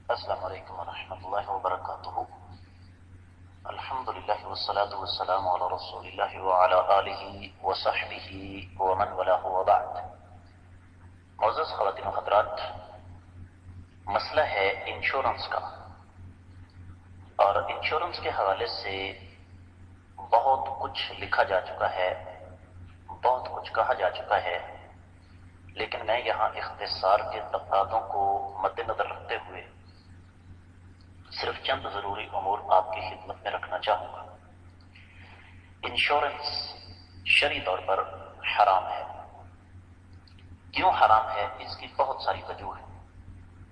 السلام علیکم ورحمۃ اللہ وبرکاتہ۔ الحمد للہ والصلاة والسلام علی رسول اللہ وعلی آلہ وصحبہ ومن والاه وبعد۔ معزز خواتین و حضرات، مسئلہ ہے انشورنس کا، اور انشورنس کے حوالے سے بہت کچھ لکھا جا چکا ہے، بہت کچھ کہا جا چکا ہے، لیکن میں یہاں اختصار کے تقاضوں کو مد نظر رکھتے ہوئے صرف چند ضروری امور آپ کی خدمت میں رکھنا چاہوں گا۔ انشورنس شرعی طور پر حرام ہے۔ کیوں حرام ہے؟ اس کی بہت ساری وجوہ ہیں۔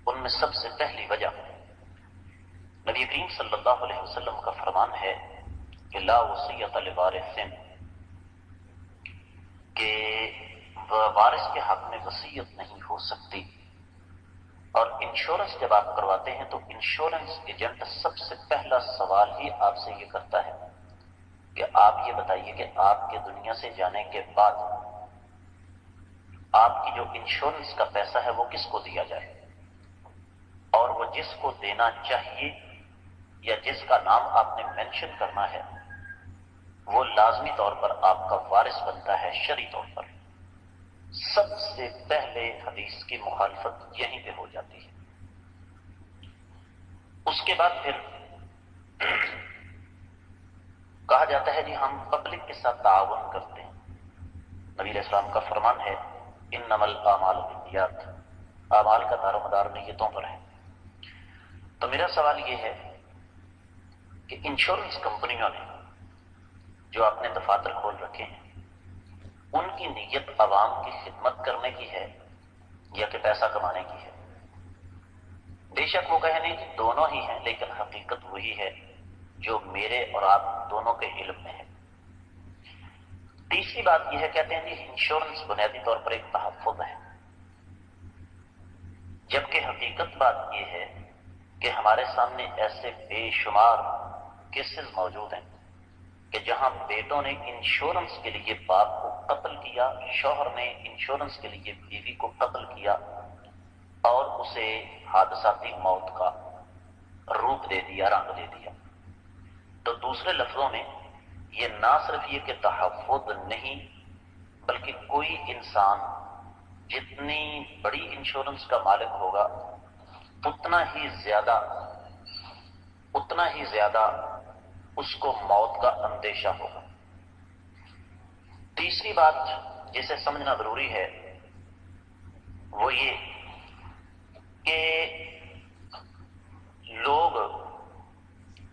ان میں سب سے پہلی وجہ نبی کریم صلی اللہ علیہ وسلم کا فرمان ہے کہ لا وصیت لوارث، کہ وارث کے حق میں وصیت نہیں ہو سکتی۔ اور انشورنس جب آپ کرواتے ہیں تو انشورنس ایجنٹ سب سے پہلا سوال ہی آپ سے یہ کرتا ہے کہ آپ یہ بتائیے کہ آپ کے دنیا سے جانے کے بعد آپ کی جو انشورنس کا پیسہ ہے وہ کس کو دیا جائے، اور وہ جس کو دینا چاہیے یا جس کا نام آپ نے مینشن کرنا ہے وہ لازمی طور پر آپ کا وارث بنتا ہے شرعی طور پر۔ سب سے پہلے حدیث کی مخالفت یہیں پہ ہو جاتی ہے۔ اس کے بعد پھر کہا جاتا ہے جی ہم پبلک کے ساتھ تعاون کرتے ہیں۔ نبی علیہ السلام کا فرمان ہے انما الاعمال بالنیات، اعمال کا دار و مدار نیتوں پر ہے۔ تو میرا سوال یہ ہے کہ انشورنس کمپنیوں نے جو اپنے دفاتر کھول رکھے ہیں ان کی نیت عوام کی خدمت کرنے کی ہے یا کہ پیسہ کمانے کی ہے؟ بے شک وہ کہنے کہ دونوں ہی ہیں، لیکن حقیقت وہی ہے جو میرے اور آپ دونوں کے علم میں ہے۔ تیسری بات یہ ہے، کہتے ہیں کہ انشورنس بنیادی طور پر ایک تحفظ ہے، جبکہ حقیقت بات یہ ہے کہ ہمارے سامنے ایسے بے شمار کیسز موجود ہیں کہ جہاں بیٹوں نے انشورنس کے لیے باپ کو قتل کیا، شوہر نے انشورنس کے لیے بیوی کو قتل کیا اور اسے حادثاتی موت کا روپ دے دیا، رنگ دے دیا۔ تو دوسرے لفظوں میں یہ نہ صرف یہ کہ تحفظ نہیں، بلکہ کوئی انسان جتنی بڑی انشورنس کا مالک ہوگا اتنا ہی زیادہ اس کو موت کا اندیشہ ہوگا۔ تیسری بات جسے سمجھنا ضروری ہے وہ یہ کہ لوگ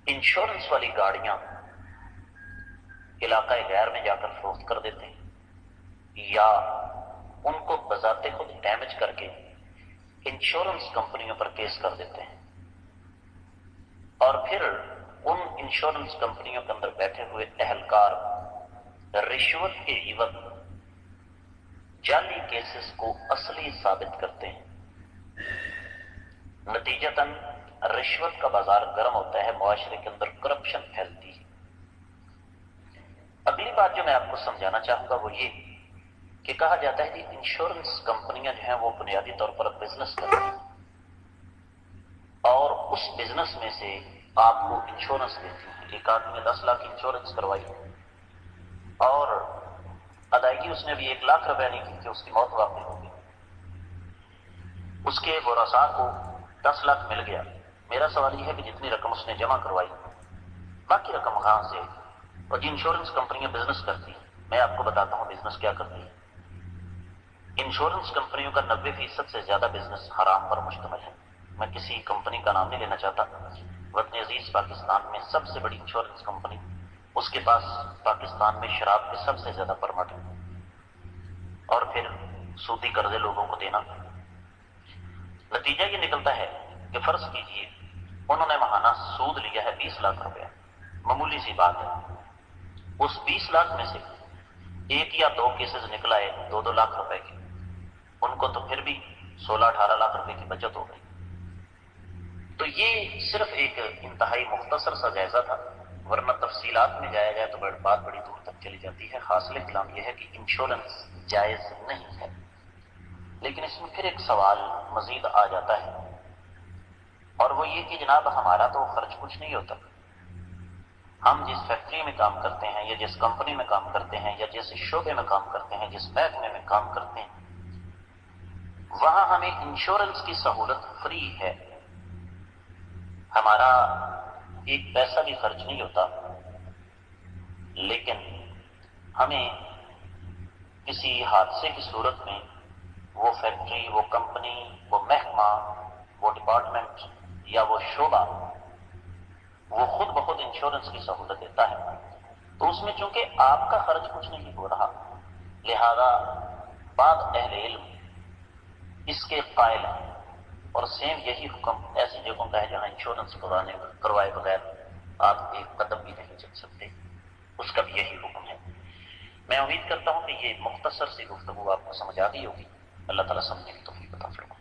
انشورنس والی گاڑیاں علاقہ غیر میں جا کر فروخت کر دیتے ہیں یا ان کو بذات خود ڈیمیج کر کے انشورنس کمپنیوں پر کیس کر دیتے ہیں، اور پھر ان انشورنس کمپنیوں کے اندر بیٹھے ہوئے اہلکار رشوت کے عوض جعلی کیسز کو اصلی ثابت کرتے ہیں۔ نتیجتاً رشوت کا بازار گرم ہوتا ہے، معاشرے کے اندر کرپشن پھیلتی ہے۔ اگلی بات جو میں آپ کو سمجھانا چاہوں گا وہ یہ کہ کہا جاتا ہے کہ انشورنس کمپنیاں جو ہیں وہ بنیادی طور پر بزنس کرتی ہیں اور اس بزنس میں سے آپ کو انشورنس دیتی ہیں۔ ایک آدمی نے 10 لاکھ انشورنس کروائی اور ادائیگی اس نے بھی 1 لاکھ روپے نہیں کی کہ اس کی موت واقع ہو گئی، اس کے ورثاء کو 10 لاکھ مل گیا۔ میرا سوال یہ ہے کہ جتنی رقم اس نے جمع کروائی باقی رقم کہاں سے؟ اور جی انشورنس کمپنیاں بزنس کرتی ہیں، میں آپ کو بتاتا ہوں بزنس کیا کرتی ہیں۔ انشورنس کمپنیوں کا 90% سے زیادہ بزنس حرام پر مشتمل ہے۔ میں کسی کمپنی کا نام نہیں لینا چاہتا، وطن عزیز پاکستان میں سب سے بڑی انشورنس کمپنی، اس کے پاس پاکستان میں شراب کے سب سے زیادہ پرمٹ ہیں، اور پھر سودی قرضے لوگوں کو دینا۔ نتیجہ یہ نکلتا ہے کہ فرض کیجئے انہوں نے ماہانہ سود لیا ہے 20 لاکھ روپے، معمولی سی بات ہے، اس 20 لاکھ میں سے 1 یا 2 کیسز نکل آئے 2-2 لاکھ روپے کے، ان کو تو پھر بھی 16-18 لاکھ روپے کی بچت ہو گئی۔ تو یہ صرف ایک انتہائی مختصر سا جائزہ تھا، ورنہ تفصیلات میں جایا جائے تو بات بڑی دور تک چلی جاتی ہے۔ حاصل کلام یہ ہے کہ انشورنس جائز نہیں ہے، لیکن اس میں پھر ایک سوال مزید آ جاتا ہے، اور وہ یہ کہ جناب ہمارا تو خرچ کچھ نہیں ہوتا، ہم جس فیکٹری میں کام کرتے ہیں یا جس کمپنی میں کام کرتے ہیں یا جس شعبے میں کام کرتے ہیں، جس محکمے میں کام کرتے ہیں، وہاں ہمیں انشورنس کی سہولت فری ہے، ہمارا ایک پیسہ بھی خرچ نہیں ہوتا، لیکن ہمیں کسی حادثے کی صورت میں وہ فیکٹری، وہ کمپنی، وہ محکمہ، وہ ڈپارٹمنٹ یا وہ شعبہ وہ خود بخود انشورنس کی سہولت دیتا ہے۔ تو اس میں چونکہ آپ کا خرچ کچھ نہیں ہو رہا، لہذا بعض اہل علم اس کے قائل ہیں، اور سیم یہی حکم ایسی جگہوں کا ہے جہاں انشورنس کروائے بغیر آپ ایک قدم بھی نہیں چل سکتے، اس کا بھی یہی حکم ہے۔ میں امید کرتا ہوں کہ یہ مختصر سی گفتگو آپ کو سمجھ آ گئی ہوگی۔ اللہ تعالیٰ سمجھنے کی توفیق عطا فرمائے۔